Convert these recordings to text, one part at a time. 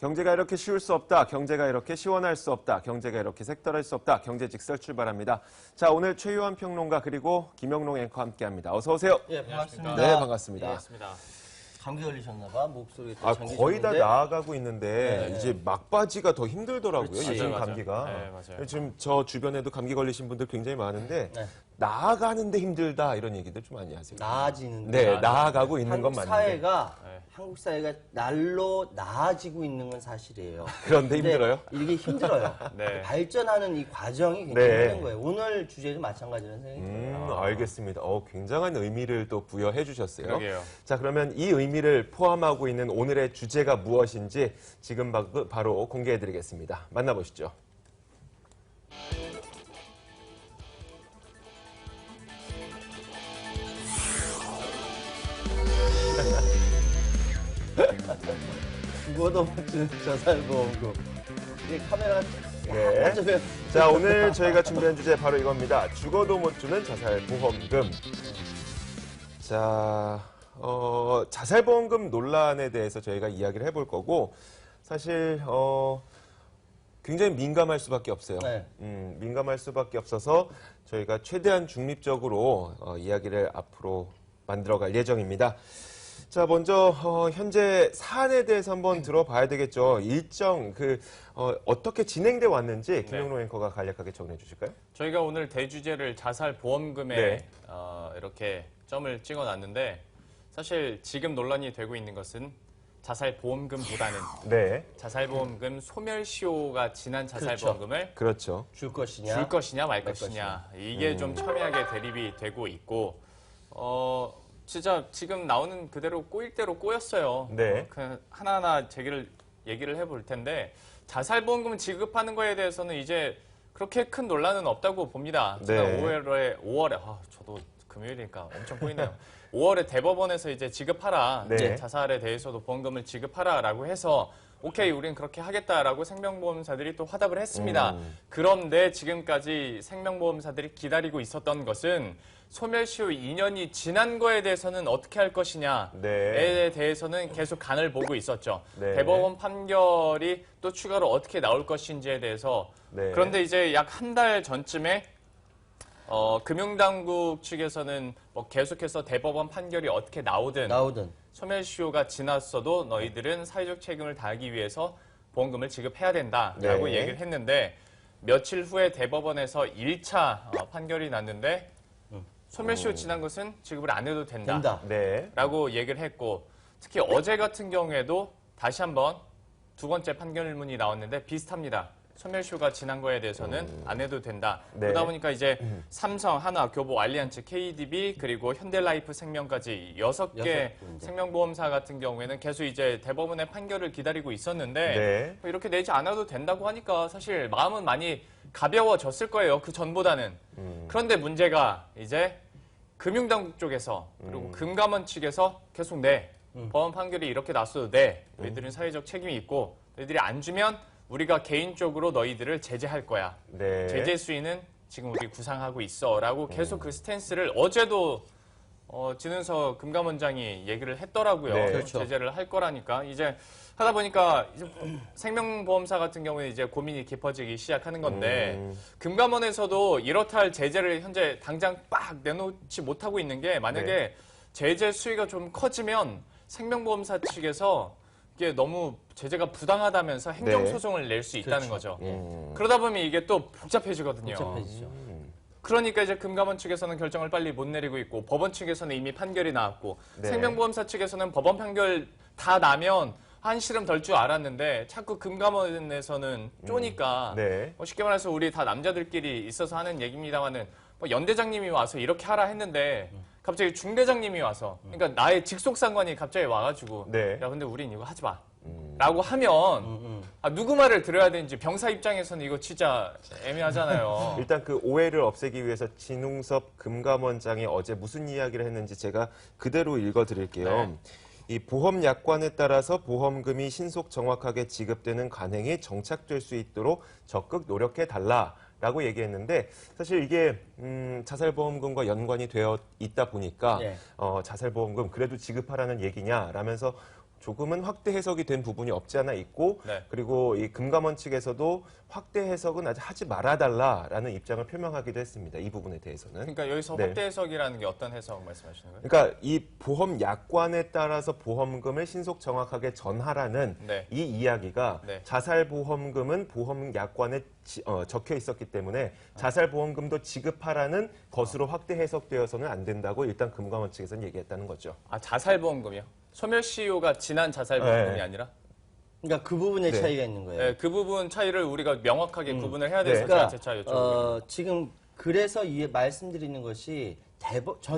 경제가 이렇게 쉬울 수 없다. 경제가 이렇게 시원할 수 없다. 경제가 이렇게 색달할 수 없다. 경제직설 출발합니다. 자, 오늘 최유한 평론가 그리고 김영롱 앵커와 함께합니다. 어서 오세요. 예, 반갑습니다. 네, 반갑습니다. 반갑습니다. 감기 걸리셨나 봐. 목소리 거의 다 나아가고 있는데 네. 이제 막바지가 더 힘들더라고요. 그렇지. 요즘 맞아요. 감기가. 네, 맞아요. 지금 저 주변에도 감기 걸리신 분들 굉장히 많은데 네. 나아가는데 힘들다 이런 얘기들 좀 많이 하세요. 나아지는 네, 나아가고 있는 건 한국 맞는데. 사회가 네. 한국 사회가 날로 나아지고 있는 건 사실이에요. 그런데 근데 힘들어요? 이게 힘들어요. 네. 발전하는 이 과정이 굉장히 네. 힘든 거예요. 오늘 주제도 마찬가지라는 생각이 들어요. 알겠습니다. 굉장한 의미를 또 부여해 주셨어요. 그러게요. 자, 그러면 이 의미를 포함하고 있는 오늘의 주제가 무엇인지 지금 바로 공개해 드리겠습니다. 만나보시죠. 죽어도 못 주는 자살보험금. 이게 카메라가 네. 약간 좀 자, 오늘 저희가 준비한 주제 바로 이겁니다. 죽어도 못 주는 자살보험금. 자, 자살보험금 논란에 대해서 저희가 이야기를 해볼 거고, 사실, 굉장히 민감할 수밖에 없어요. 네. 민감할 수밖에 없어서 저희가 최대한 중립적으로 이야기를 앞으로 만들어갈 예정입니다. 자, 먼저 현재 사안에 대해서 한번 들어봐야 되겠죠. 일정 어떻게 진행돼 왔는지 김영롱 앵커가 간략하게 정리해 주실까요? 저희가 오늘 대주제를 자살보험금에 네. 이렇게 점을 찍어놨는데 사실 지금 논란이 되고 있는 것은 자살보험금보다는 네, 자살보험금 소멸시효가 지난 자살보험금을 그렇죠. 줄 것이냐. 줄 것이냐 말 것이냐 이게 좀 첨예하게 대립이 되고 있고 진짜 지금 나오는 그대로 꼬일 대로 꼬였어요. 네. 그냥 하나하나 얘기를 해볼 텐데 자살보험금 지급하는 거에 대해서는 이제 그렇게 큰 논란은 없다고 봅니다. 지난 네. 5월에 저도 금요일이니까 엄청 꼬이네요. 5월에 대법원에서 이제 지급하라. 네. 이제 자살에 대해서도 보험금을 지급하라라고 해서 오케이 우린 그렇게 하겠다라고 생명보험사들이 또 화답을 했습니다. 그런데 지금까지 생명보험사들이 기다리고 있었던 것은 소멸시효 2년이 지난 거에 대해서는 어떻게 할 것이냐에 네. 대해서는 계속 간을 보고 있었죠. 네. 대법원 판결이 또 추가로 어떻게 나올 것인지에 대해서 네. 그런데 이제 약 한 달 전쯤에 금융당국 측에서는 뭐 계속해서 대법원 판결이 어떻게 나오든 소멸시효가 지났어도 너희들은 사회적 책임을 다하기 위해서 보험금을 지급해야 된다라고 네. 얘기를 했는데 며칠 후에 대법원에서 1차 판결이 났는데 소멸시효 지난 것은 지급을 안 해도 된다. 네. 라고 얘기를 했고 특히 어제 같은 경우에도 다시 한번 두 번째 판결문이 나왔는데 비슷합니다. 소멸시효가 지난 거에 대해서는 안 해도 된다. 네. 그러다 보니까 이제 삼성, 하나, 교보, 알리안츠, KDB 그리고 현대라이프 생명까지 6개 생명보험사 같은 경우에는 계속 이제 대법원의 판결을 기다리고 있었는데 네. 뭐 이렇게 내지 않아도 된다고 하니까 사실 마음은 많이 가벼워졌을 거예요. 그 전보다는. 그런데 문제가 이제 금융당국 쪽에서 그리고 금감원 측에서 계속 법원 판결이 이렇게 났어도 너희들은 사회적 책임이 있고 너희들이 안 주면 우리가 개인적으로 너희들을 제재할 거야. 네. 제재 수위는 지금 우리 구상하고 있어. 라고 계속 그 스탠스를 어제도 진은서 금감원장이 얘기를 했더라고요. 네. 그렇죠. 제재를 할 거라니까. 이제 하다 보니까 이제 생명보험사 같은 경우에 이제 고민이 깊어지기 시작하는 건데 금감원에서도 이렇다 할 제재를 현재 당장 빡 내놓지 못하고 있는 게 만약에 네. 제재 수위가 좀 커지면 생명보험사 측에서 이게 너무 제재가 부당하다면서 행정소송을 낼 수 있다는 거죠. 그러다 보면 이게 또 복잡해지거든요. 복잡해지죠. 그러니까 이제 금감원 측에서는 결정을 빨리 못 내리고 있고 법원 측에서는 이미 판결이 나왔고 네. 생명보험사 측에서는 법원 판결 다 나면 한시름 덜 줄 알았는데 자꾸 금감원에서는 쪼니까 네. 쉽게 말해서 우리 다 남자들끼리 있어서 하는 얘기입니다만은 뭐 연대장님이 와서 이렇게 하라 했는데 갑자기 중대장님이 와서 그러니까 나의 직속상관이 갑자기 와가지고 네. 야 근데 우린 이거 하지 마 라고 하면 누구 말을 들어야 되는지 병사 입장에서는 이거 진짜 애매하잖아요. 일단 그 오해를 없애기 위해서 진웅섭 금감원장이 어제 무슨 이야기를 했는지 제가 그대로 읽어드릴게요. 네. 이 보험 약관에 따라서 보험금이 신속 정확하게 지급되는 관행이 정착될 수 있도록 적극 노력해 달라라고 얘기했는데 사실 이게 자살보험금과 연관이 되어 있다 보니까 네. 자살보험금 그래도 지급하라는 얘기냐라면서 조금은 확대 해석이 된 부분이 없지 않아 있고 네. 그리고 이 금감원 측에서도 확대 해석은 아직 하지 말아달라라는 입장을 표명하기도 했습니다. 이 부분에 대해서는. 그러니까 여기서 네. 확대 해석이라는 게 어떤 해석 말씀하시는 거예요? 그러니까 이 보험 약관에 따라서 보험금을 신속 정확하게 전하라는 네. 이 이야기가 네. 자살보험금은 보험 약관에 적혀 있었기 때문에 자살보험금도 지급하라는 것으로 확대 해석되어서는 안 된다고 일단 금감원 측에서는 얘기했다는 거죠. 아, 자살보험금이요? 소멸시효가 지난 자살보험금이 네. 아니라? 그러니까 그 부분에 네. 차이가 있는 거예요. 네, 그 부분 차이를 우리가 명확하게 구분을 해야 돼서 네. 제가 재차 여쭤보거든요. 지금 그래서 말씀드리는 것이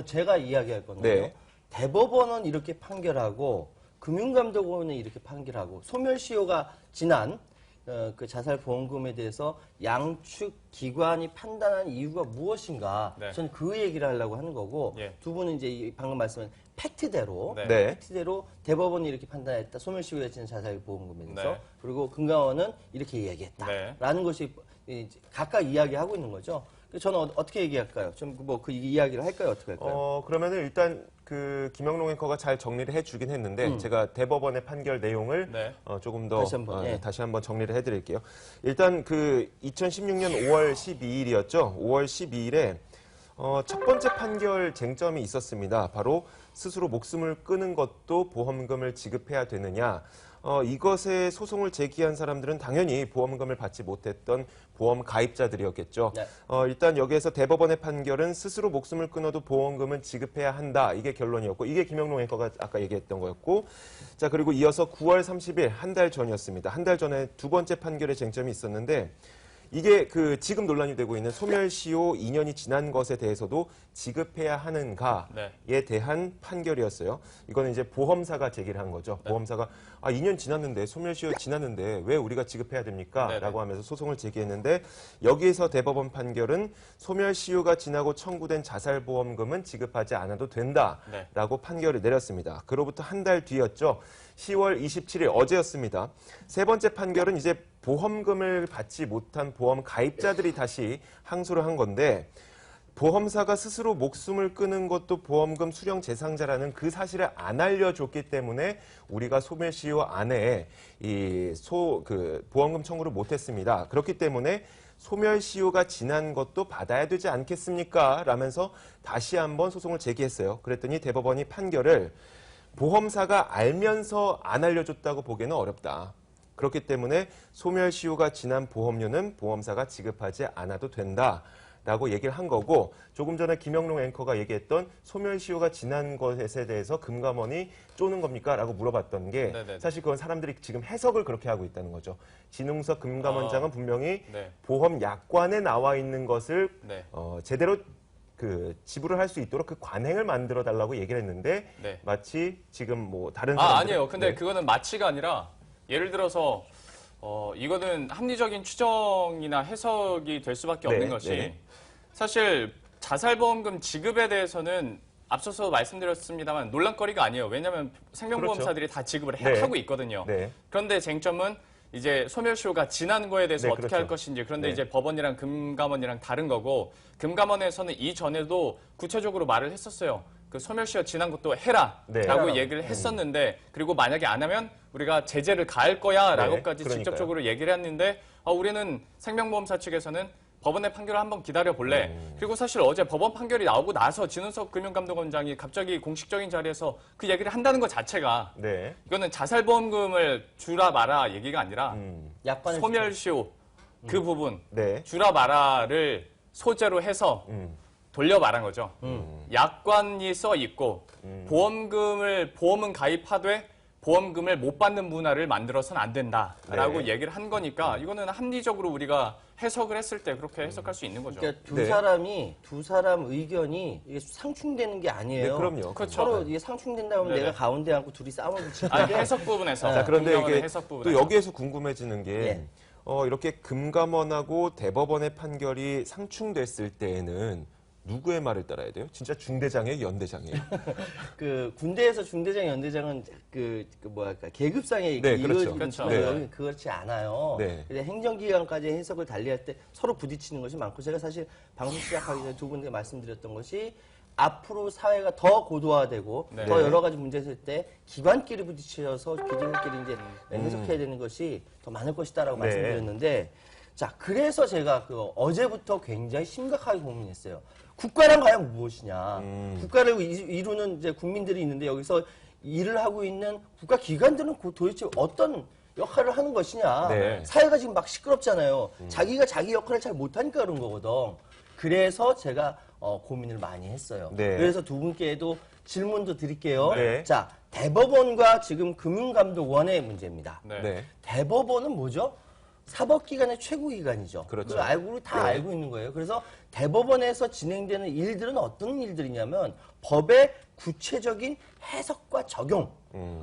제가 이야기할 건데요. 네. 대법원은 이렇게 판결하고 금융감독원은 이렇게 판결하고 소멸시효가 지난 그 자살보험금에 대해서 양측 기관이 판단한 이유가 무엇인가? 네. 저는 그 얘기를 하려고 하는 거고 예. 두 분은 이제 방금 말씀한 팩트대로 네. 네. 팩트대로 대법원이 이렇게 판단했다. 소멸시효가 지난 자살보험금에 대해서 네. 그리고 금감원은 이렇게 얘기했다라는 것이 이제 각각 이야기하고 있는 거죠. 그래서 저는 어떻게 얘기할까요? 좀 뭐 그 이야기를 할까요? 어떻게 할까요? 그러면은 일단 그 김영롱 앵커가 잘 정리를 해주긴 했는데 제가 대법원의 판결 내용을 네. 조금 더 다시 한번, 예. 정리를 해드릴게요. 일단 그 2016년 5월 12일이었죠. 5월 12일에 첫 번째 판결 쟁점이 있었습니다. 바로 스스로 목숨을 끊은 것도 보험금을 지급해야 되느냐. 이것에 소송을 제기한 사람들은 당연히 보험금을 받지 못했던 보험 가입자들이었겠죠. 네. 일단 여기에서 대법원의 판결은 스스로 목숨을 끊어도 보험금은 지급해야 한다. 이게 결론이었고 이게 김영롱 앵커가 아까 얘기했던 거였고 자 그리고 이어서 9월 30일 한 달 전이었습니다. 한 달 전에 두 번째 판결의 쟁점이 있었는데 이게 그 지금 논란이 되고 있는 소멸시효 2년이 지난 것에 대해서도 지급해야 하는가에 네. 대한 판결이었어요. 이거는 이제 보험사가 제기를 한 거죠. 네. 보험사가 2년 지났는데 소멸시효 지났는데 왜 우리가 지급해야 됩니까? 네네. 라고 하면서 소송을 제기했는데 여기에서 대법원 판결은 소멸시효가 지나고 청구된 자살보험금은 지급하지 않아도 된다라고 판결을 내렸습니다. 그로부터 한 달 뒤였죠. 10월 27일 어제였습니다. 세 번째 판결은 이제 보험금을 받지 못한 보험 가입자들이 다시 항소를 한 건데 보험사가 스스로 목숨을 끊은 것도 보험금 수령 대상자라는 그 사실을 안 알려줬기 때문에 우리가 소멸시효 안에 보험금 청구를 못했습니다. 그렇기 때문에 소멸시효가 지난 것도 받아야 되지 않겠습니까? 라면서 다시 한번 소송을 제기했어요. 그랬더니 대법원이 판결을 보험사가 알면서 안 알려줬다고 보기에는 어렵다. 그렇기 때문에 소멸시효가 지난 보험료는 보험사가 지급하지 않아도 된다라고 얘기를 한 거고 조금 전에 김영롱 앵커가 얘기했던 소멸시효가 지난 것에 대해서 금감원이 쪼는 겁니까? 라고 물어봤던 게 네네네. 사실 그건 사람들이 지금 해석을 그렇게 하고 있다는 거죠. 진웅석 금감원장은 분명히 네. 보험 약관에 나와 있는 것을 네. 제대로 지불을 할 수 있도록 그 관행을 만들어 달라고 얘기를 했는데 네. 마치 지금 뭐 다른 사람들 아니에요. 근데 그거는 마치가 아니라 예를 들어서 이거는 합리적인 추정이나 해석이 될 수밖에 없는 네, 것이 네. 사실 자살보험금 지급에 대해서는 앞서서 말씀드렸습니다만 논란거리가 아니에요. 왜냐하면 생명보험사들이 다 지급을 네. 하고 있거든요. 네. 그런데 쟁점은 이제 소멸시효가 지난 거에 대해서 네, 어떻게 그렇죠. 할 것인지 그런데 네. 이제 법원이랑 금감원이랑 다른 거고 금감원에서는 이전에도 구체적으로 말을 했었어요. 그 소멸시효 지난 것도 해라라고 네. 얘기를 했었는데 그리고 만약에 안 하면 우리가 제재를 가할 거야라고까지 그러니까요. 직접적으로 얘기를 했는데 우리는 생명보험사 측에서는 법원의 판결을 한번 기다려볼래. 그리고 사실 어제 법원 판결이 나오고 나서 진은석 금융감독원장이 갑자기 공식적인 자리에서 그 얘기를 한다는 것 자체가 네. 이거는 자살보험금을 주라 마라 얘기가 아니라 약관을 소멸시효 그 부분 네. 주라 마라를 소재로 해서 돌려 말한 거죠. 약관이 써 있고 보험은 가입하되 보험금을 못 받는 문화를 만들어서는 안 된다라고 네. 얘기를 한 거니까 이거는 합리적으로 우리가 해석을 했을 때 그렇게 해석할 수 있는 거죠. 그러니까 네. 두 사람 의견이 이게 상충되는 게 아니에요. 네, 그럼요. 그렇죠. 서로 이게 상충된다 하면 네네. 내가 가운데 앉고 둘이 싸움을 붙이는 아니, 게 해석 부분에서. 자, 그런데 금감원의 이게 해석 또 부분에서. 여기에서 궁금해지는 게 예. 이렇게 금감원하고 대법원의 판결이 상충됐을 때에는 누구의 말을 따라야 돼요? 진짜 중대장이에요, 연대장이에요? 그 군대에서 중대장, 연대장은 뭐랄까 계급상에 네, 이루어지는 그렇죠. 그렇죠. 거예요. 네. 여기는 그렇지 않아요. 네. 근데 행정기관까지 해석을 달리할 때 서로 부딪히는 것이 많고 제가 사실 방송 시작하기 전에 두 분께 말씀드렸던 것이 앞으로 사회가 더 고도화되고 네. 더 여러 가지 문제가 있을 때 기관끼리 부딪혀서 기관끼리 이제 해석해야 되는 것이 더 많을 것이다라고 네. 말씀드렸는데 자 그래서 제가 어제부터 굉장히 심각하게 고민했어요. 국가란 과연 무엇이냐? 국가를 이루는 이제 국민들이 있는데 여기서 일을 하고 있는 국가 기관들은 도대체 어떤 역할을 하는 것이냐? 네. 사회가 지금 막 시끄럽잖아요. 자기가 자기 역할을 잘 못하니까 그런 거거든. 그래서 제가 고민을 많이 했어요. 네. 그래서 두 분께도 질문도 드릴게요. 네. 자, 대법원과 지금 금융감독원의 문제입니다. 네. 네. 대법원은 뭐죠? 사법기관의 최고기관이죠. 그렇죠. 그걸 우리 다 네. 알고 있는 거예요. 그래서 대법원에서 진행되는 일들은 어떤 일들이냐면 법의 구체적인 해석과 적용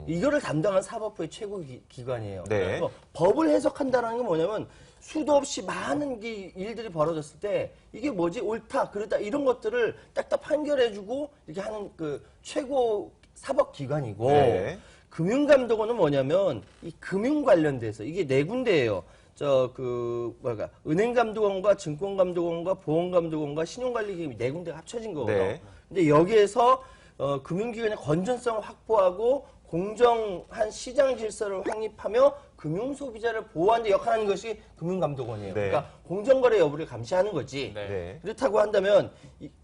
이거를 담당한 사법부의 최고기관이에요. 네. 그래서 법을 해석한다는 게 뭐냐면 수도 없이 많은 일들이 벌어졌을 때 이게 뭐지 옳다 그르다 이런 것들을 딱딱 판결해주고 이렇게 하는 그 최고 사법기관이고 네. 금융감독원은 뭐냐면 이 금융 관련돼서 이게 네 군데예요. 은행감독원과 증권감독원과 보험감독원과 신용관리기금이 네 군데가 합쳐진 거거든요. 네. 근데 여기에서 금융기관의 건전성을 확보하고 공정한 시장 질서를 확립하며 금융소비자를 보호하는 데 역할하는 것이 금융감독원이에요. 네. 그러니까 공정거래 여부를 감시하는 거지. 네. 네. 그렇다고 한다면,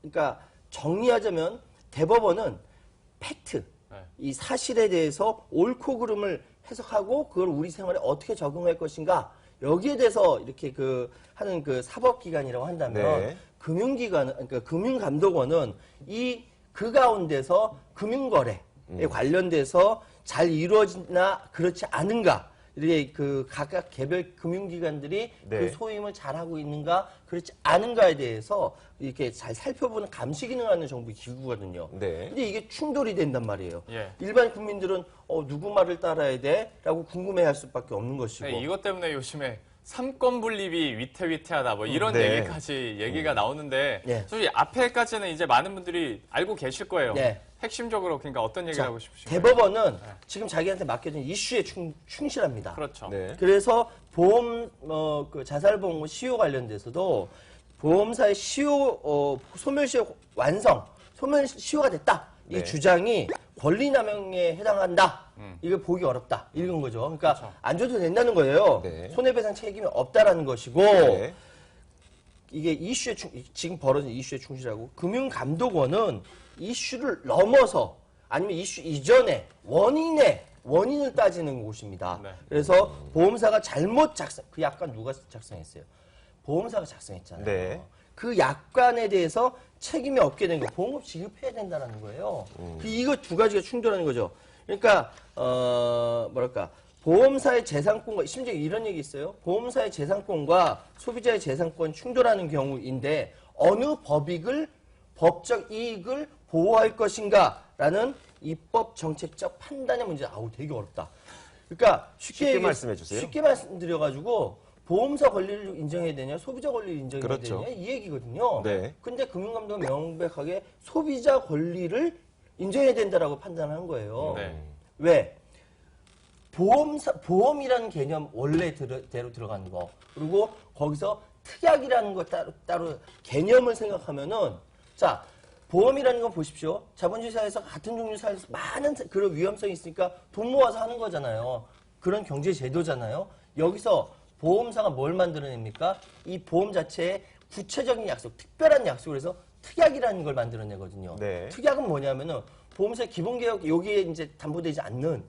그러니까 정리하자면 대법원은 팩트, 네. 이 사실에 대해서 옳고 그름을 해석하고 그걸 우리 생활에 어떻게 적용할 것인가 여기에 대해서 이렇게 하는 사법기관이라고 한다면 네. 그러니까 금융감독원은 그 가운데서 금융거래에 관련돼서 잘 이루어지나 그렇지 않은가 이렇게 각각 개별 금융기관들이 네. 그 소임을 잘하고 있는가 그렇지 않은가에 대해서 이렇게 잘 살펴보는 감시 기능을 하는 정부 기구거든요. 네. 근데 이게 충돌이 된단 말이에요. 예. 일반 국민들은 누구 말을 따라야 돼? 라고 궁금해할 수밖에 없는 것이고. 네, 이것 때문에 요즘에 삼권 분립이 위태위태하다 뭐 이런 네. 얘기까지 얘기가 나오는데 네. 솔직히 앞에까지는 이제 많은 분들이 알고 계실 거예요. 네. 핵심적으로 그러니까 어떤 얘기를 하고 싶으신가요? 대법원은 지금 자기한테 맡겨진 이슈에 충실합니다. 그렇죠. 네. 그래서 보험 자살보험 시효 관련돼서도 보험사의 소멸시효 완성, 소멸시효가 됐다. 네. 이 주장이 권리남용에 해당한다. 이거 보기 어렵다. 이런 거죠. 그러니까 그렇죠. 안 줘도 된다는 거예요. 네. 손해배상 책임이 없다라는 것이고 네. 이게 지금 벌어진 이슈에 충실하고 금융감독원은 이슈를 넘어서 아니면 이슈 이전에 원인을 따지는 곳입니다. 네. 그래서 보험사가 잘못 그 약관 누가 작성했어요? 보험사가 작성했잖아요. 네. 그 약관에 대해서 책임이 없게 된 거, 보험금 지급해야 된다는 거예요. 이거 두 가지가 충돌하는 거죠. 그러니까 보험사의 재산권과 심지어 이런 얘기 있어요. 보험사의 재산권과 소비자의 재산권 충돌하는 경우인데 어느 법적 이익을 보호할 것인가라는 입법 정책적 판단의 문제. 되게 어렵다. 그러니까 쉽게 말씀해 주세요. 쉽게 말씀드려가지고 보험사 권리를 인정해야 되냐, 소비자 권리를 인정해야 그렇죠. 되냐 이 얘기거든요. 네. 근데 금융감독은 명백하게 소비자 권리를 인정해야 된다라고 판단한 거예요. 네. 왜? 보험이라는 개념 원래대로 들어가는 거. 그리고 거기서 특약이라는 거 따로 개념을 생각하면은 자, 보험이라는 건 보십시오. 자본주의 사회에서 같은 종류 사회에서 많은 그런 위험성이 있으니까 돈 모아서 하는 거잖아요. 그런 경제 제도잖아요. 여기서 보험사가 뭘 만들어냅니까? 이 보험 자체에 구체적인 약속, 특별한 약속을 해서 특약이라는 걸 만들어내거든요. 네. 특약은 뭐냐면은 보험사의 기본개혁 여기에 이제 담보되지 않는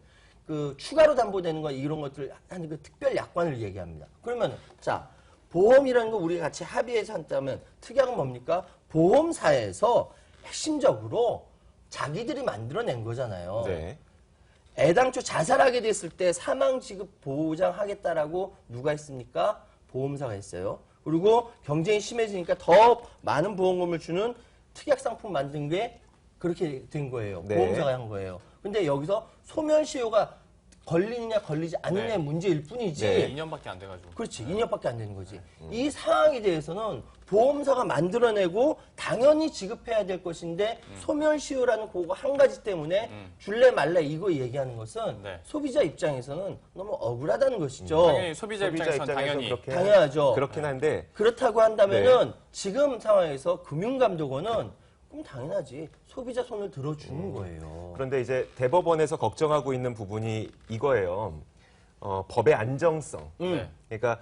추가로 담보되는 거 이런 것들 하는 특별 약관을 얘기합니다. 그러면 자 보험이라는 거 우리가 같이 합의해서 한다면 특약은 뭡니까? 보험사에서 핵심적으로 자기들이 만들어낸 거잖아요. 네. 애당초 자살하게 됐을 때 사망 지급 보장하겠다라고 누가 했습니까? 보험사가 했어요. 그리고 경쟁이 심해지니까 더 많은 보험금을 주는 특약 상품 만든 게 그렇게 된 거예요. 네. 보험사가 한 거예요. 근데 여기서 소멸시효가 걸리느냐 걸리지 않느냐의 네. 문제일 뿐이지. 네. 2년밖에 안 돼가지고. 그렇지. 2년밖에 안 되는 거지. 이 상황에 대해서는 보험사가 만들어내고 당연히 지급해야 될 것인데 소멸시효라는 그거 한 가지 때문에 줄래 말래 이거 얘기하는 것은 네. 소비자 입장에서는 너무 억울하다는 것이죠. 당연히 소비자 입장에서는 당연히 그렇게 당연하죠. 그렇긴 한데 그렇다고 한다면은 지금 상황에서 금융감독원은 그럼 당연하지. 소비자 손을 들어주는 거예요. 그런데 이제 대법원에서 걱정하고 있는 부분이 이거예요. 법의 안정성. 네. 그러니까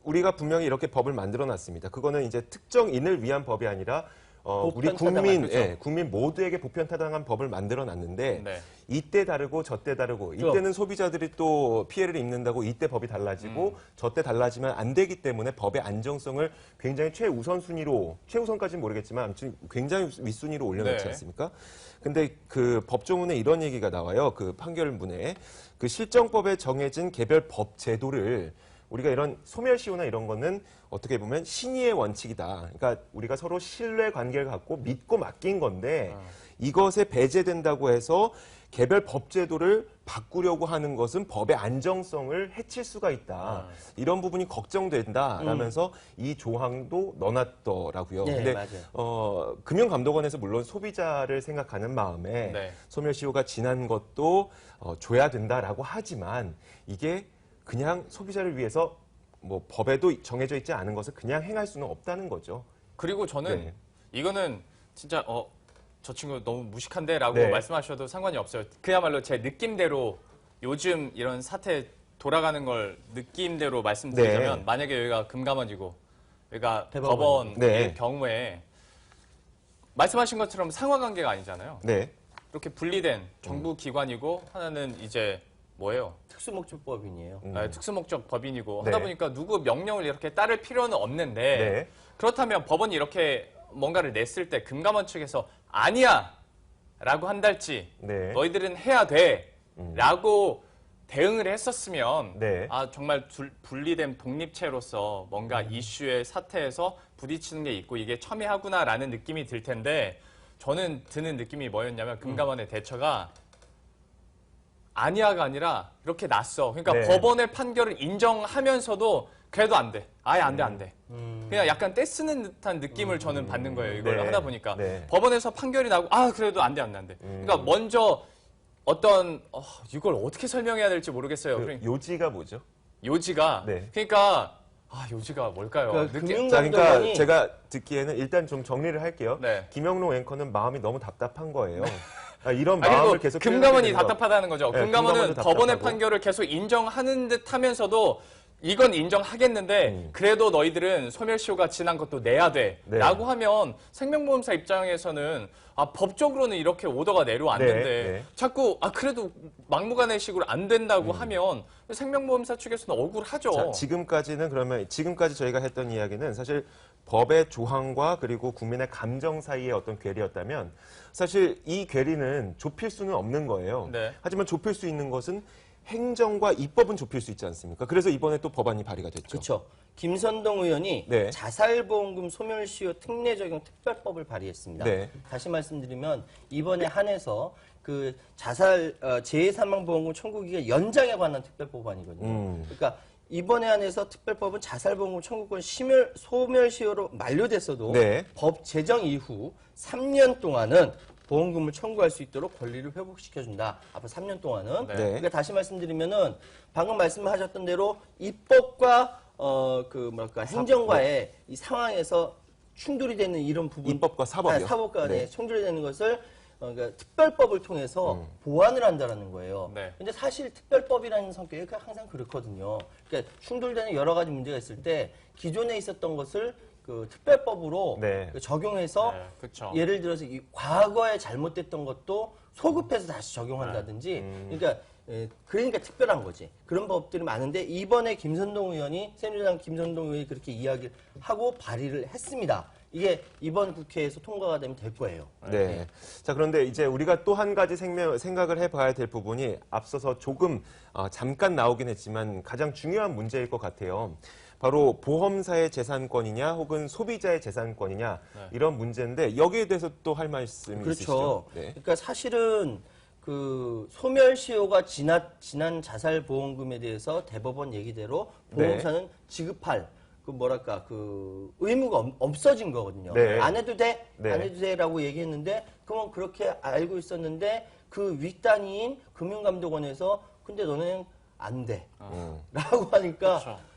우리가 분명히 이렇게 법을 만들어 놨습니다. 그거는 이제 특정인을 위한 법이 아니라 우리 보편타당한, 국민, 국민 모두에게 보편타당한 법을 만들어 놨는데 네. 이때 다르고 저때 다르고 이때는 소비자들이 또 피해를 입는다고 이때 법이 달라지고 저때 달라지면 안 되기 때문에 법의 안정성을 굉장히 최우선까지는 모르겠지만 아무튼 굉장히 윗순위로 올려놓지 네. 않습니까? 근데 그 법조문에 이런 얘기가 나와요. 그 판결문에 그 실정법에 정해진 개별 법 제도를 우리가 이런 소멸시효나 이런 거는 어떻게 보면 신의의 원칙이다. 그러니까 우리가 서로 신뢰 관계를 갖고 믿고 맡긴 건데 이것에 배제된다고 해서 개별 법제도를 바꾸려고 하는 것은 법의 안정성을 해칠 수가 있다. 이런 부분이 걱정된다라면서 이 조항도 넣어놨더라고요. 네, 근데 맞아요. 금융감독원에서 물론 소비자를 생각하는 마음에 네. 소멸시효가 지난 것도 줘야 된다라고 하지만 이게 그냥 소비자를 위해서 뭐 법에도 정해져 있지 않은 것을 그냥 행할 수는 없다는 거죠. 그리고 저는 네. 이거는 진짜 저 친구 너무 무식한데라고 네. 말씀하셔도 상관이 없어요. 그야말로 제 느낌대로 요즘 이런 사태 돌아가는 걸 느낌대로 말씀드리자면 네. 만약에 여기가 금감원이고 여기가 대법원. 법원일 네. 경우에 말씀하신 것처럼 상하관계가 아니잖아요. 네. 이렇게 분리된 정부 기관이고 하나는 이제 뭐예요? 특수목적법인이에요. 특수목적 법인이고 네. 하다 보니까 누구 명령을 이렇게 따를 필요는 없는데 네. 그렇다면 법원이 이렇게 뭔가를 냈을 때 금감원 측에서 아니야 라고 한달치 네. 너희들은 해야 돼 라고 대응을 했었으면 네. 정말 분리된 독립체로서 뭔가 이슈의 사태에서 부딪히는 게 있고 이게 첨예하구나라는 느낌이 들 텐데 저는 드는 느낌이 뭐였냐면 금감원의 대처가 아니야가 아니라 이렇게 났어. 그러니까 네. 법원의 판결을 인정하면서도 그래도 안 돼. 아예 안 돼, 안 돼. 그냥 약간 떼쓰는 듯한 느낌을 저는 받는 거예요. 이걸 네. 하다 보니까. 네. 법원에서 판결이 나고, 그래도 안 돼, 안 돼, 안 돼. 그러니까 먼저 어떤, 이걸 어떻게 설명해야 될지 모르겠어요. 그 그러니까 요지가 뭐죠? 요지가. 네. 그러니까, 요지가 뭘까요? 그러니까 자, 그러니까 금융감독원이 제가 듣기에는 일단 좀 정리를 할게요. 네. 김영롱 앵커는 마음이 너무 답답한 거예요. 이런 아니, 마음을 그리고 계속 금감원이 표현하게 되는 거. 답답하다는 거죠. 네, 금감원은 금감원도 법원의 답답하고. 판결을 계속 인정하는 듯 하면서도 이건 인정하겠는데 그래도 너희들은 소멸시효가 지난 것도 내야 돼 네. 라고 하면 생명보험사 입장에서는 법적으로는 이렇게 오더가 내려왔는데 네. 자꾸 그래도 막무가내식으로 안 된다고 하면 생명보험사 측에서는 억울하죠. 자, 지금까지 저희가 했던 이야기는 사실 법의 조항과 그리고 국민의 감정 사이의 어떤 괴리였다면 사실 이 괴리는 좁힐 수는 없는 거예요. 네. 하지만 좁힐 수 있는 것은 행정과 입법은 좁힐 수 있지 않습니까? 그래서 이번에 또 법안이 발의가 됐죠. 그렇죠. 김선동 의원이 네. 자살보험금 소멸시효 특례 적용 특별법을 발의했습니다. 네. 다시 말씀드리면 이번에 한해서 그 재해사망보험금 청구기간 연장에 관한 특별법안이거든요. 그러니까 이번에 한해서 특별법은 자살보험금 청구권 소멸시효로 만료됐어도 네. 법 제정 이후 3년 동안은 보험금을 청구할 수 있도록 권리를 회복시켜준다. 앞으로 3년 동안은. 네. 그러니까 다시 말씀드리면은 방금 말씀하셨던 대로 입법과 행정과의 이 상황에서 충돌이 되는 이런 부분. 입법과 사법이요. 사법 간에 네. 충돌이 되는 것을 그러니까 특별법을 통해서 보완을 한다라는 거예요. 네. 근데 사실 특별법이라는 성격이 항상 그렇거든요. 그러니까 충돌되는 여러 가지 문제가 있을 때 기존에 있었던 것을 그 특별법으로 네. 적용해서 네, 그쵸. 예를 들어서 이 과거에 잘못됐던 것도 소급해서 다시 적용한다든지 그러니까 특별한 거지. 그런 법들이 많은데 이번에 새누리당 김선동 의원이 그렇게 이야기를 하고 발의를 했습니다. 이게 이번 국회에서 통과가 되면 될 거예요. 네. 자, 그런데 이제 우리가 또 한 가지 생각을 해봐야 될 부분이 앞서서 조금 잠깐 나오긴 했지만 가장 중요한 문제일 것 같아요. 바로 보험사의 재산권이냐 혹은 소비자의 재산권이냐 이런 문제인데 여기에 대해서 또 할 말씀이 그렇죠. 있으시죠? 네. 그러니까 사실은 그 소멸시효가 지난 자살보험금에 대해서 대법원 얘기대로 보험사는 지급할 의무가 없어진 거거든요. 네. 안 해도 돼, 네. 안 해도 돼라고 얘기했는데 그러면 그렇게 알고 있었는데 그 윗단위인 금융감독원에서 근데 너는 안 돼. 라고 하니까 그렇죠.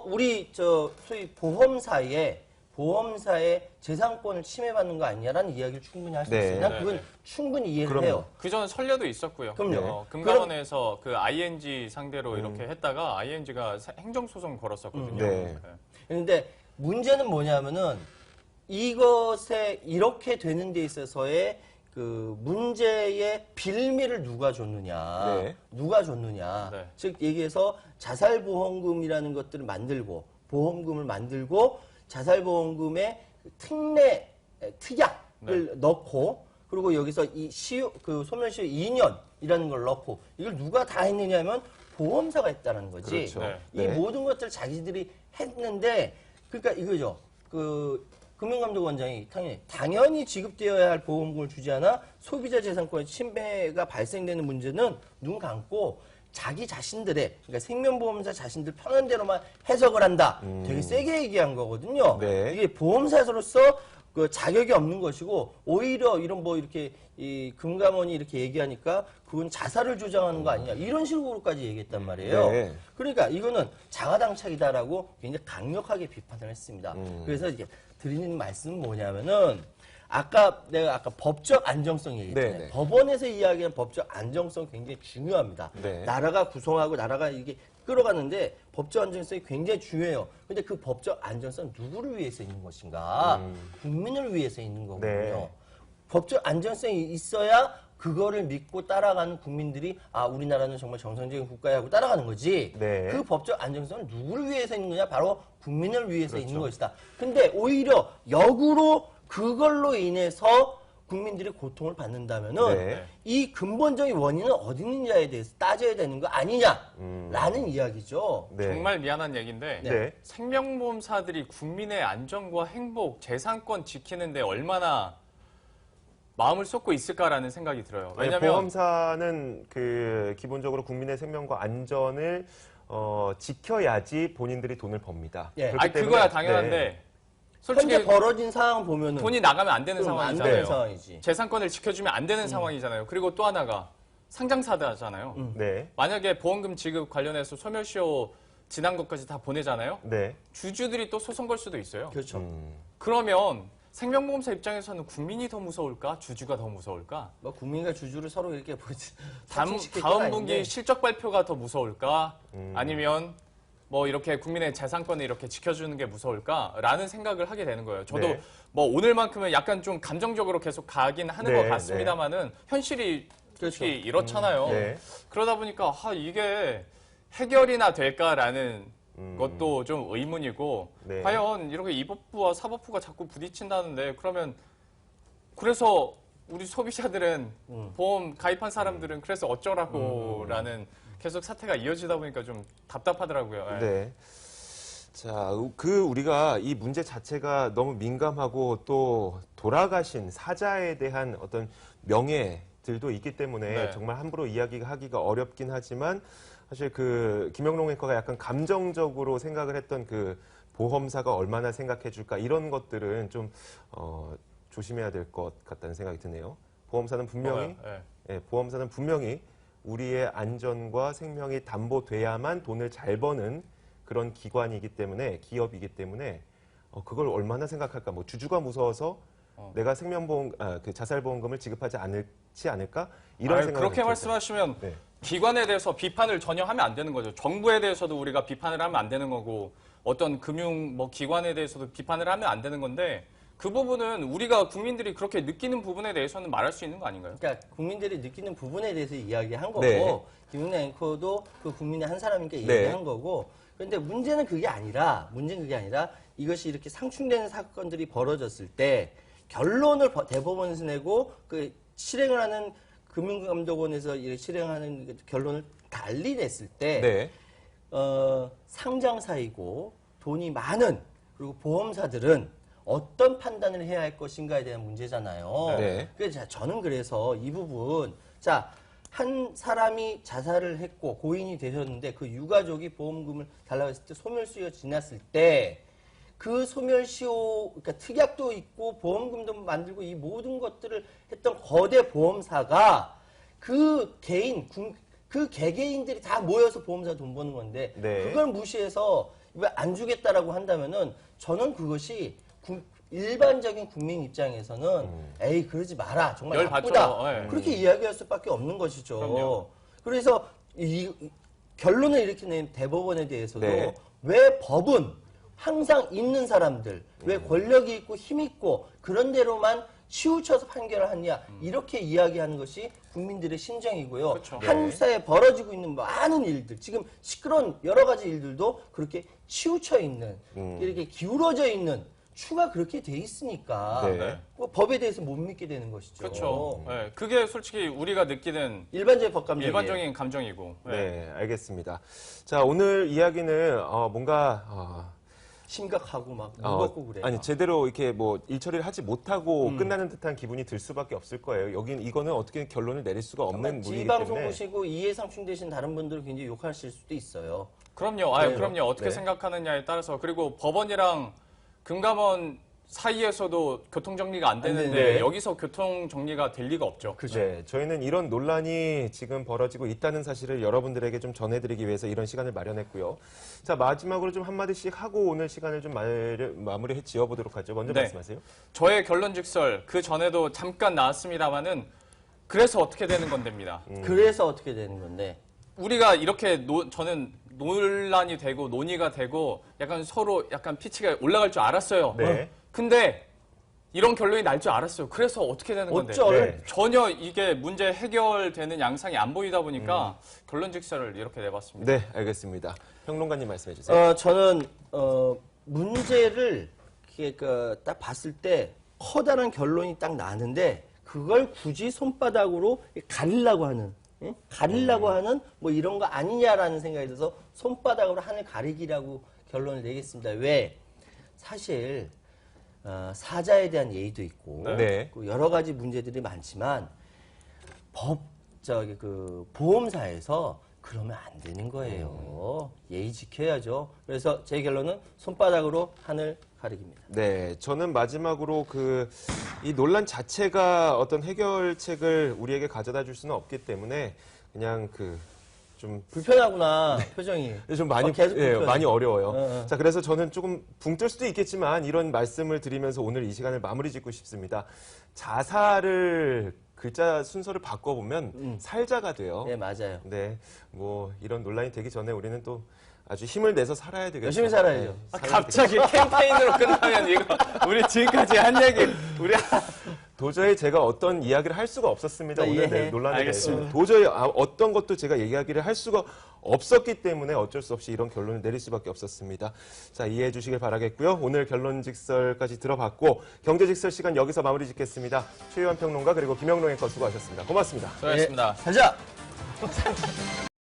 우리 소위 보험사의 보험사의 재산권을 침해받는 거 아니냐라는 이야기를 충분히 할 수 네. 있어요. 난 네, 그건 네. 충분히 이해를 그럼요. 해요. 그전 선례도 있었고요. 그럼요. 금감원에서 그 ING 상대로 이렇게 했다가 ING가 행정소송 걸었었거든요. 네. 그런데 문제는 뭐냐면은 이것에 이렇게 되는 데 있어서의 그 문제의 빌미를 누가 줬느냐, 네. 누가 줬느냐. 네. 즉 얘기해서 자살보험금이라는 것들을 만들고 보험금을 만들고 자살보험금의 특례 특약을 넣고 그리고 여기서 이 그 소멸시효 2년이라는 걸 넣고 이걸 누가 다 했느냐면 보험사가 했다는 거지. 그렇죠. 네. 이 네. 모든 것들 자기들이 했는데 그러니까 이거죠. 그 금융감독원장이 당연히 지급되어야 할 보험금을 주지 않아 소비자 재산권의 침해가 발생되는 문제는 눈 감고 자기 자신들의 그러니까 생명보험사 자신들 편한 대로만 해석을 한다. 되게 세게 얘기한 거거든요. 네. 이게 보험사로서 그 자격이 없는 것이고 오히려 이런 뭐 이렇게 이 금감원이 이렇게 얘기하니까 그건 자살을 조장하는 거 아니냐 이런 식으로까지 얘기했단 말이에요. 네. 그러니까 이거는 자가당착이다라고 굉장히 강력하게 비판을 했습니다. 그래서 이게 드리는 말씀은 뭐냐면은 내가 아까 법적 안정성 얘기했잖아요. 네, 네. 법원에서 이야기하는 법적 안정성 굉장히 중요합니다. 네. 나라가 구성하고 나라가 이게 끌어가는데 법적 안정성이 굉장히 중요해요. 근데 그 법적 안정성 누구를 위해서 있는 것인가? 국민을 위해서 있는 거거든요. 네. 법적 안정성이 있어야 그거를 믿고 따라가는 국민들이 아 우리나라는 정말 정상적인 국가야 하고 따라가는 거지. 네. 그 법적 안정성은 누구를 위해서 있는 거냐? 바로 국민을 위해서 그렇죠. 있는 것이다. 근데 오히려 역으로 그걸로 인해서 국민들이 고통을 받는다면은 네. 이 근본적인 원인은 어디 있느냐에 대해서 따져야 되는 거 아니냐라는 이야기죠. 네. 정말 미안한 얘기인데 네. 생명보험사들이 국민의 안전과 행복, 재산권 지키는데 얼마나 마음을 쏟고 있을까라는 생각이 들어요. 아니, 왜냐하면 보험사는 그 기본적으로 국민의 생명과 안전을 지켜야지 본인들이 돈을 법니다. 예. 그렇기 때문에- 그거야 당연한데 네. 솔직히 현재 벌어진 상황 보면은 돈이 나가면 안 되는 안 상황이잖아요. 되는 상황이지. 재산권을 지켜주면 안 되는 상황이잖아요. 그리고 또 하나가 상장사다잖아요. 네. 만약에 보험금 지급 관련해서 소멸시효 지난 것까지 다 보내잖아요. 네. 주주들이 또 소송 걸 수도 있어요. 그렇죠. 그러면 생명보험사 입장에서는 국민이 더 무서울까? 주주가 더 무서울까? 뭐 국민과 주주를 서로 이렇게 다음 사칭시킬 건 분기 아닌데. 실적 발표가 더 무서울까? 아니면 뭐 이렇게 국민의 재산권을 이렇게 지켜주는 게 무서울까라는 생각을 하게 되는 거예요. 저도 네. 뭐 오늘만큼은 약간 좀 감정적으로 계속 가긴 하는 네, 것 같습니다만은 현실이 그렇죠. 솔직히 이렇잖아요. 네. 그러다 보니까 이게 해결이나 될까라는 것도 좀 의문이고 네. 과연 이렇게 입법부와 사법부가 자꾸 부딪힌다는데 그러면 그래서 우리 소비자들은 보험 가입한 사람들은 그래서 어쩌라고라는 계속 사태가 이어지다 보니까 좀 답답하더라고요. 예. 네. 자, 우리가 이 문제 자체가 너무 민감하고 또 돌아가신 사자에 대한 어떤 명예들도 있기 때문에 네. 정말 함부로 이야기하기가 어렵긴 하지만 사실 그 김영롱 앵커가 약간 감정적으로 생각을 했던 그 보험사가 얼마나 생각해 줄까 이런 것들은 좀 조심해야 될 것 같다는 생각이 드네요. 보험사는 분명히 예. 보험사는 분명히 우리의 안전과 생명이 담보돼야만 돈을 잘 버는 그런 기관이기 때문에 기업이기 때문에 그걸 얼마나 생각할까? 뭐 주주가 무서워서 내가 생명보험 그 자살보험금을 지급하지 않을까? 이런 생각을 그렇게 들죠. 말씀하시면 네. 기관에 대해서 비판을 전혀 하면 안 되는 거죠. 정부에 대해서도 우리가 비판을 하면 안 되는 거고 어떤 금융 기관에 대해서도 비판을 하면 안 되는 건데 그 부분은 우리가 국민들이 그렇게 느끼는 부분에 대해서는 말할 수 있는 거 아닌가요? 그러니까 국민들이 느끼는 부분에 대해서 이야기한 거고 네. 김용래 앵커도 그 국민의 한 사람이니까 네. 이야기한 거고 그런데 문제는 그게 아니라 이것이 이렇게 상충되는 사건들이 벌어졌을 때 결론을 대법원에서 내고 그 실행을 하는 금융감독원에서 실행하는 그 결론을 달리 냈을 때 네. 상장사이고 돈이 많은 그리고 보험사들은 어떤 판단을 해야 할 것인가에 대한 문제잖아요. 네. 그래서 저는 그래서 이 부분 한 사람이 자살을 했고 고인이 되셨는데 그 유가족이 보험금을 달라고 했을 때 소멸시효가 지났을 때 그 소멸시효 그러니까 특약도 있고 보험금도 만들고 이 모든 것들을 했던 거대 보험사가 그 개개인들이 다 모여서 보험사 돈 버는 건데 네. 그걸 무시해서 왜 안 주겠다라고 한다면은 저는 그것이 일반적인 국민 입장에서는 에이 그러지 마라 정말 열 나쁘다 받죠. 예. 그렇게 이야기할 수밖에 없는 것이죠. 그럼요. 그래서 이 결론을 이렇게 낸 대법원에 대해서도 네. 왜 법은 항상 있는 사람들, 왜 권력이 있고 힘 있고 그런 대로만 치우쳐서 판결을 하냐 이렇게 이야기하는 것이 국민들의 심정이고요. 그렇죠. 한국 사회에 벌어지고 있는 많은 일들, 지금 시끄러운 여러 가지 일들도 그렇게 치우쳐 있는, 이렇게 기울어져 있는 추가 그렇게 돼 있으니까 네. 법에 대해서 못 믿게 되는 것이죠. 그렇죠. 예, 그게 솔직히 우리가 느끼는 일반적인 법감정이에요. 일반적인 감정이고. 예. 네, 알겠습니다. 자, 오늘 이야기는 뭔가 심각하고 막 무겁고 그래요. 아니 제대로 이렇게 뭐 일처리를 하지 못하고 끝나는 듯한 기분이 들 수밖에 없을 거예요. 여긴 이거는 어떻게 결론을 내릴 수가 없는 이 문이기 방송 때문에. 보시고 이해상충 되신 다른 분들은 굉장히 욕하실 수도 있어요. 그럼요. 네. 그럼요. 어떻게 네. 생각하느냐에 따라서 그리고 법원이랑 금감원 사이에서도 교통 정리가 안 되는데 되는데. 여기서 교통 정리가 될 리가 없죠. 네, 저희는 이런 논란이 지금 벌어지고 있다는 사실을 여러분들에게 좀 전해드리기 위해서 이런 시간을 마련했고요. 자, 마지막으로 좀 한마디씩 하고 오늘 시간을 좀 마무리해 지어보도록 하죠. 먼저 네. 말씀하세요. 저의 결론즉설 그 전에도 잠깐 나왔습니다마는 그래서 어떻게 되는 건데입니다. 그래서 어떻게 되는 건데? 우리가 이렇게 저는 논란이 되고 논의가 되고 약간 서로 약간 피치가 올라갈 줄 알았어요. 네. 근데 이런 결론이 날 줄 알았어요. 그래서 어떻게 되는 건데? 어쩔. 네. 전혀 이게 문제 해결되는 양상이 안 보이다 보니까 결론즉설을 이렇게 내봤습니다. 네, 알겠습니다. 평론가님 말씀해 주세요. 저는 문제를 이렇게 딱 봤을 때 커다란 결론이 딱 나는데 그걸 굳이 손바닥으로 가리려고 하는, 응? 가리려고 하는 뭐 이런 거 아니냐라는 생각이 들어서 손바닥으로 하늘 가리기라고 결론을 내겠습니다. 왜? 사실 사자에 대한 예의도 있고 네. 그 여러 가지 문제들이 많지만 보험사에서 그러면 안 되는 거예요. 예의 지켜야죠. 그래서 제 결론은 손바닥으로 하늘 가리기입니다. 네, 저는 마지막으로 이 논란 자체가 어떤 해결책을 우리에게 가져다 줄 수는 없기 때문에 그냥 좀 불편하구나 표정이. 좀 많이 계속 불편해. 많이 어려워요. 어. 자, 그래서 저는 조금 붕 뜰 수도 있겠지만 이런 말씀을 드리면서 오늘 이 시간을 마무리 짓고 싶습니다. 자살을 글자 순서를 바꿔보면 살자가 돼요. 네 맞아요. 네, 뭐 이런 논란이 되기 전에 우리는 또 아주 힘을 내서 살아야 되겠죠. 열심히 살아야죠. 갑자기 캠페인으로 끝나면 이거 우리 지금까지 한 얘기 우리 도저히 제가 어떤 이야기를 할 수가 없었습니다. 오늘 이해해. 논란에 알겠습니다. 대해서 도저히 어떤 것도 제가 이야기를 할 수가 없었기 때문에 어쩔 수 없이 이런 결론을 내릴 수밖에 없었습니다. 자, 이해해 주시길 바라겠고요. 오늘 결론직설까지 들어봤고 경제직설 시간 여기서 마무리 짓겠습니다. 최유한 평론가 그리고 김영롱 앵커 수고하셨습니다. 고맙습니다. 수고하셨습니다. 가자.